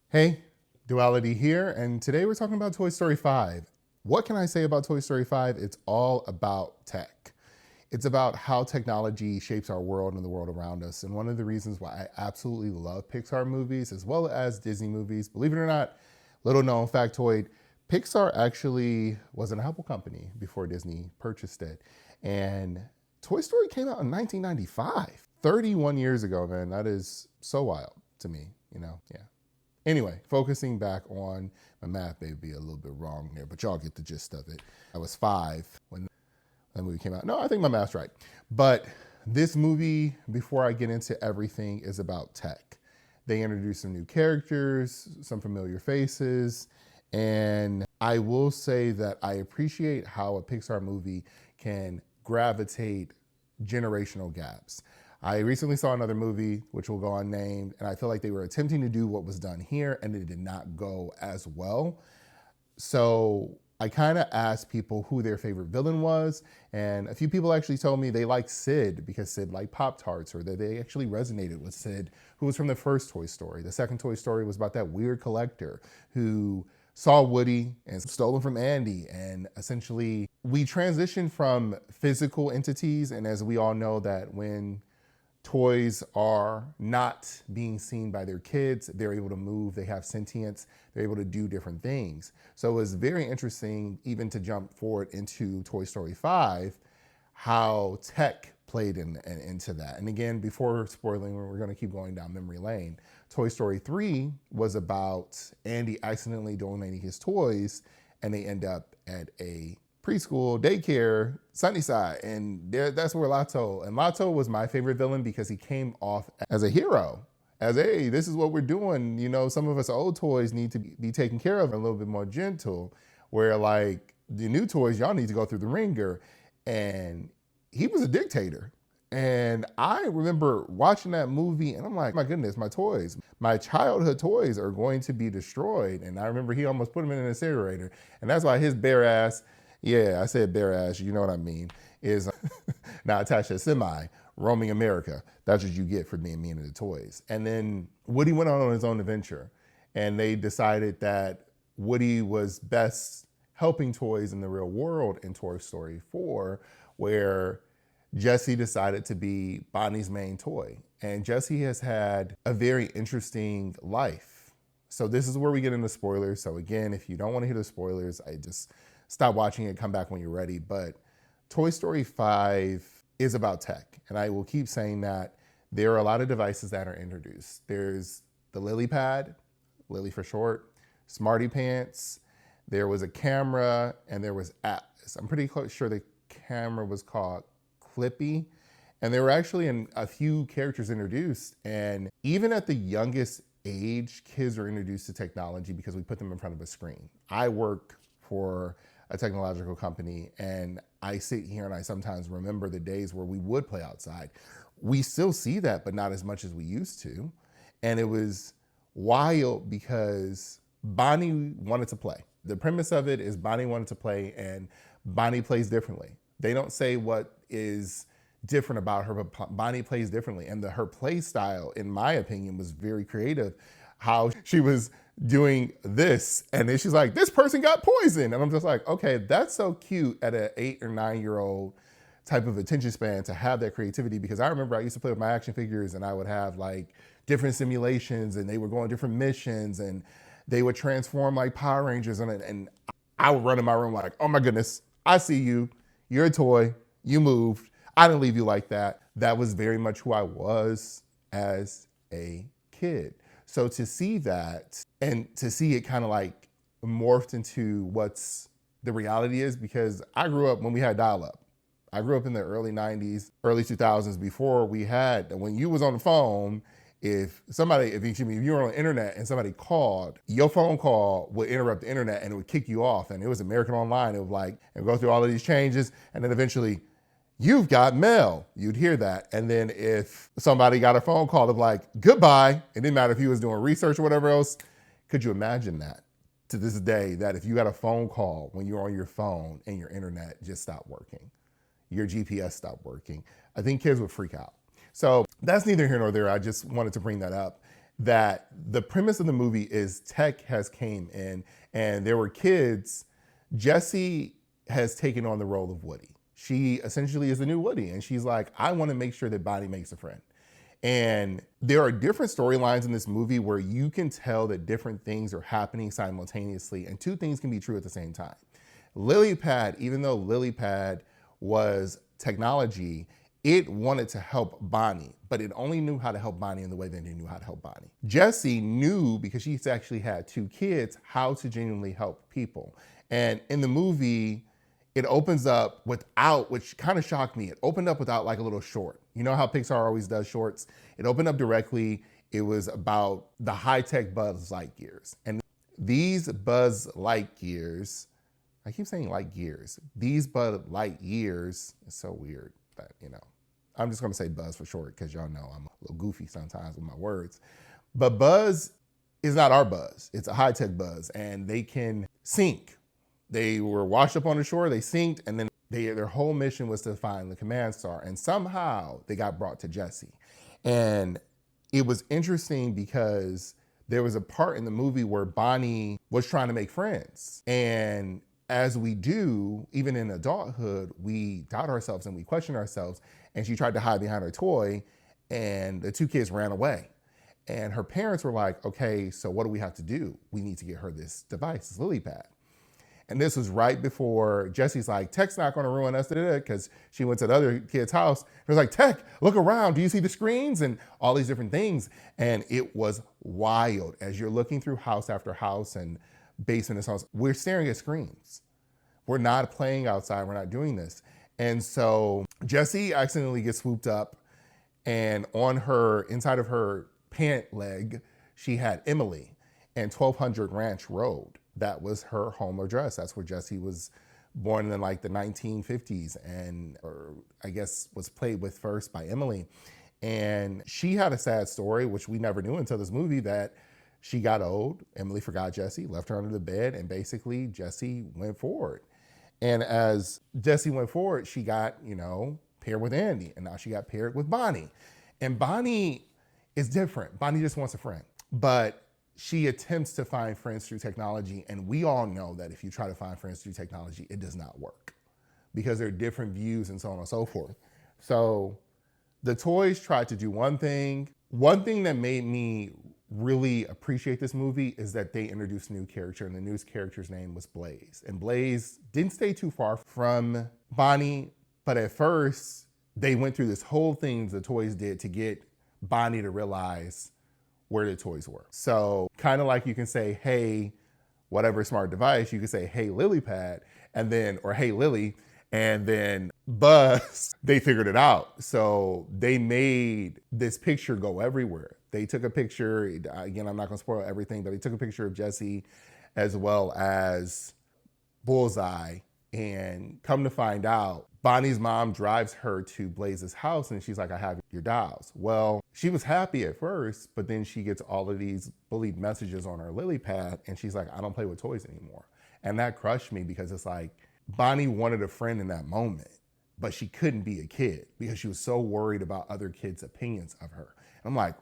Hey, Duality here, and today we're talking about Toy Story 5. What can I say about Toy Story 5? It's all about tech. It's about how technology shapes our world and the world around us. And one of the reasons why I absolutely love Pixar movies as well as Disney movies, believe it or not, little known factoid, Pixar actually was an Apple company before Disney purchased it. And Toy Story came out in 1995, 31 years ago, man. That is so wild to me, Yeah. Anyway, focusing back on my math may be a little bit wrong here, but y'all get the gist of it. I was 5 when that movie came out. No, I think my math's right. But this movie, before I get into everything, is about tech. They introduced some new characters, some familiar faces, and I will say that I appreciate how a Pixar movie can gravitate generational gaps. I recently saw another movie, which will go unnamed, and I feel like they were attempting to do what was done here, and it did not go as well. So I kind of asked people who their favorite villain was, and a few people actually told me they liked Sid because Sid liked Pop Tarts, or that they actually resonated with Sid, who was from the first Toy Story. The second Toy Story was about that weird collector who saw Woody and stole him from Andy. And essentially, we transitioned from physical entities, and as we all know, that when toys are not being seen by their kids, they're able to move, they have sentience, they're able to do different things. So it was very interesting, even to jump forward into Toy Story 5, how tech played into that. And again, before spoiling, we're going to keep going down memory lane. Toy Story 3 was about Andy accidentally donating his toys, and they end up at a preschool, daycare, Sunnyside, and that's where Lotto was my favorite villain because he came off as a hero, as hey, this is what we're doing. Some of us old toys need to be taken care of, a little bit more gentle. Where like the new toys, y'all need to go through the ringer, and he was a dictator. And I remember watching that movie, and I'm like, my goodness, my childhood toys are going to be destroyed. And I remember he almost put them in an incinerator, and that's why his bare ass, yeah, I said bare ass, you know what I mean, is now attached to a semi, roaming America. That's what you get for being mean to the toys. And then Woody went on his own adventure, and they decided that Woody was best helping toys in the real world in Toy Story 4, where Jesse decided to be Bonnie's main toy. And Jesse has had a very interesting life. So this is where we get into spoilers. So again, if you don't want to hear the spoilers, I just stop watching it, come back when you're ready. But Toy Story 5 is about tech. And I will keep saying that there are a lot of devices that are introduced. There's the Lily Pad, Lily for short, Smarty Pants. There was a camera, and there was Atlas. I'm pretty sure the camera was called Clippy. And there were actually a few characters introduced. And even at the youngest age, kids are introduced to technology because we put them in front of a screen. I work for a technological company, and I sit here and I sometimes remember the days where we would play outside. We still see that, but not as much as we used to. And it was wild because Bonnie wanted to play. The premise of it is Bonnie wanted to play, and Bonnie plays differently. They don't say what is different about her, but Bonnie plays differently. And her play style, in my opinion, was very creative. How she was doing this, and then she's like, this person got poisoned. And I'm just like, okay, that's so cute at an 8 or 9-year-old type of attention span to have that creativity. Because I remember I used to play with my action figures, and I would have like different simulations, and they would go on different missions, and they would transform like Power Rangers. And I would run in my room like, oh my goodness, I see you. You're a toy. You moved. I didn't leave you like that. That was very much who I was as a kid. So to see that, and to see it kind of like morphed into what's the reality is, because I grew up when we had dial-up. I grew up in the early 90s, early 2000s, before we had, when you was on the phone, if you were on the internet and somebody called, your phone call would interrupt the internet and it would kick you off. And it was American Online. It would like, and go through all of these changes. And then eventually, you've got mail. You'd hear that. And then if somebody got a phone call of like, goodbye, it didn't matter if he was doing research or whatever else. Could you imagine that to this day, that if you got a phone call when you're on your phone and your internet just stopped working, your GPS stopped working, I think kids would freak out. So that's neither here nor there. I just wanted to bring that up. that the premise of the movie is tech has came in and there were kids. Jessie has taken on the role of Woody. She essentially is the new Woody, and she's like, I want to make sure that Bonnie makes a friend. And there are different storylines in this movie where you can tell that different things are happening simultaneously, and two things can be true at the same time. LilyPad, even though LilyPad was technology, it wanted to help Bonnie, but it only knew how to help Bonnie in the way that it knew how to help Bonnie. Jessie knew, because she's actually had two kids, how to genuinely help people. And in the movie, it opens up without, which kind of shocked me, it opened up without like a little short. You know how Pixar always does shorts? It opened up directly. It was about the high-tech Buzz Lightyears. And these Buzz Lightyears, I keep saying Lightyears, these Buzz Lightyears, it's so weird, but you know, I'm just gonna say Buzz for short because y'all know I'm a little goofy sometimes with my words. But Buzz is not our Buzz, it's a high-tech Buzz, and they can sink. They were washed up on the shore, they sinked, and then their whole mission was to find the command star. And somehow they got brought to Jessie. And it was interesting because there was a part in the movie where Bonnie was trying to make friends. And as we do, even in adulthood, we doubt ourselves and we question ourselves. And she tried to hide behind her toy, and the two kids ran away. And her parents were like, okay, so what do we have to do? We need to get her this device, this LilyPad. And this was right before Jessie's like, Tech's not gonna ruin us, because she went to the other kid's house. It was like, Tech, look around, do you see the screens? And all these different things. And it was wild. As you're looking through house after house and basement house, we're staring at screens. We're not playing outside, we're not doing this. And so Jessie accidentally gets swooped up, and on her, inside of her pant leg, she had Emily and 1200 Ranch Road. That was her home address. That's where Jessie was born in like the 1950s, and or I guess was played with first by Emily. And she had a sad story, which we never knew until this movie, that she got old, Emily forgot Jessie, left her under the bed, and basically Jessie went forward. And as Jessie went forward, she got, you know, paired with Andy, and now she got paired with Bonnie. And Bonnie is different. Bonnie just wants a friend. But she attempts to find friends through technology, and we all know that if you try to find friends through technology, it does not work because there are different views and so on and so forth. So the toys tried to do one thing. One thing that made me really appreciate this movie is that they introduced a new character, and the new character's name was Blaze. And Blaze didn't stay too far from Bonnie, but at first they went through this whole thing the toys did to get Bonnie to realize where the toys were. So kind of like you can say, hey, whatever smart device, you can say, hey, LilyPad, and then, or hey, Lily, and then Buzz, they figured it out. So they made this picture go everywhere. They took a picture, again, I'm not gonna spoil everything, but they took a picture of Jessie as well as Bullseye, and come to find out, Bonnie's mom drives her to Blaze's house, and she's like, I have your dolls. Well, she was happy at first, but then she gets all of these bullied messages on her LilyPad, and she's like, I don't play with toys anymore. And that crushed me because it's like, Bonnie wanted a friend in that moment, but she couldn't be a kid because she was so worried about other kids' opinions of her. And I'm like,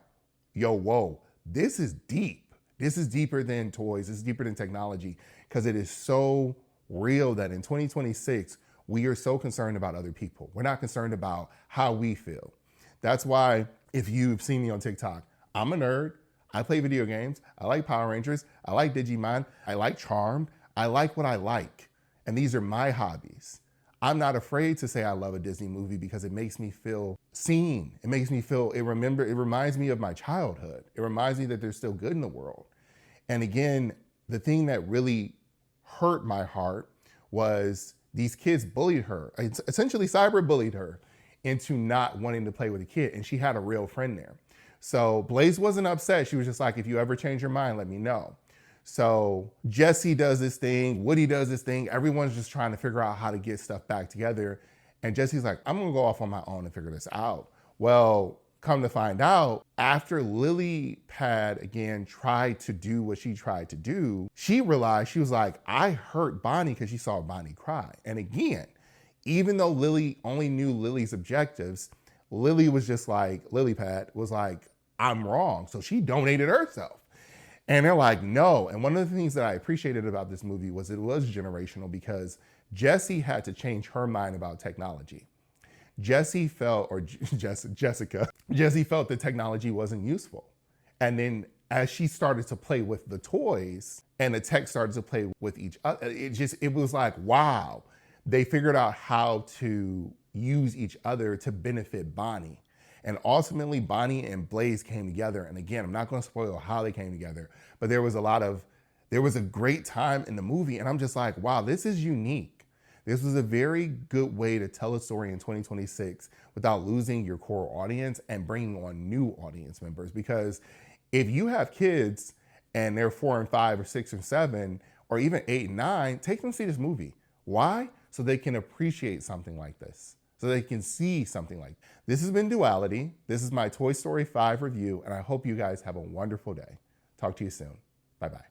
yo, whoa, this is deep. This is deeper than toys. This is deeper than technology, because it is so real that in 2026, we are so concerned about other people. We're not concerned about how we feel. That's why if you've seen me on TikTok, I'm a nerd. I play video games. I like Power Rangers. I like Digimon. I like Charmed. I like what I like. And these are my hobbies. I'm not afraid to say I love a Disney movie because it makes me feel seen. It makes me feel, it reminds me of my childhood. It reminds me that there's still good in the world. And again, the thing that really hurt my heart was these kids bullied her, essentially cyber-bullied her into not wanting to play with a kid, and she had a real friend there. So Blaze wasn't upset. She was just like, if you ever change your mind, let me know. So Jessie does this thing, Woody does this thing, everyone's just trying to figure out how to get stuff back together. And Jessie's like, I'm gonna go off on my own and figure this out. Well, come to find out, after LilyPad again tried to do what she tried to do, she realized, she was like, I hurt Bonnie because she saw Bonnie cry. And again, even though Lily only knew Lily's objectives, Lily was just like, LilyPad was like, I'm wrong. So she donated herself. And they're like, no. And one of the things that I appreciated about this movie was it was generational because Jessie had to change her mind about technology. Jessie felt, or Jessica, Jessie felt that technology wasn't useful. And then as she started to play with the toys and the tech started to play with each other, it was like, wow, they figured out how to use each other to benefit Bonnie. And ultimately, Bonnie and Blaze came together. And again, I'm not going to spoil how they came together, but there was a great time in the movie. And I'm just like, wow, this is unique. This was a very good way to tell a story in 2026 without losing your core audience and bringing on new audience members. Because if you have kids and they're 4 and 5 or 6 and 7, or even 8 and 9, take them to see this movie. Why? So they can appreciate something like this. So they can see something like this. Has been Duality. This is my Toy Story 5 review, and I hope you guys have a wonderful day. Talk to you soon. Bye-bye.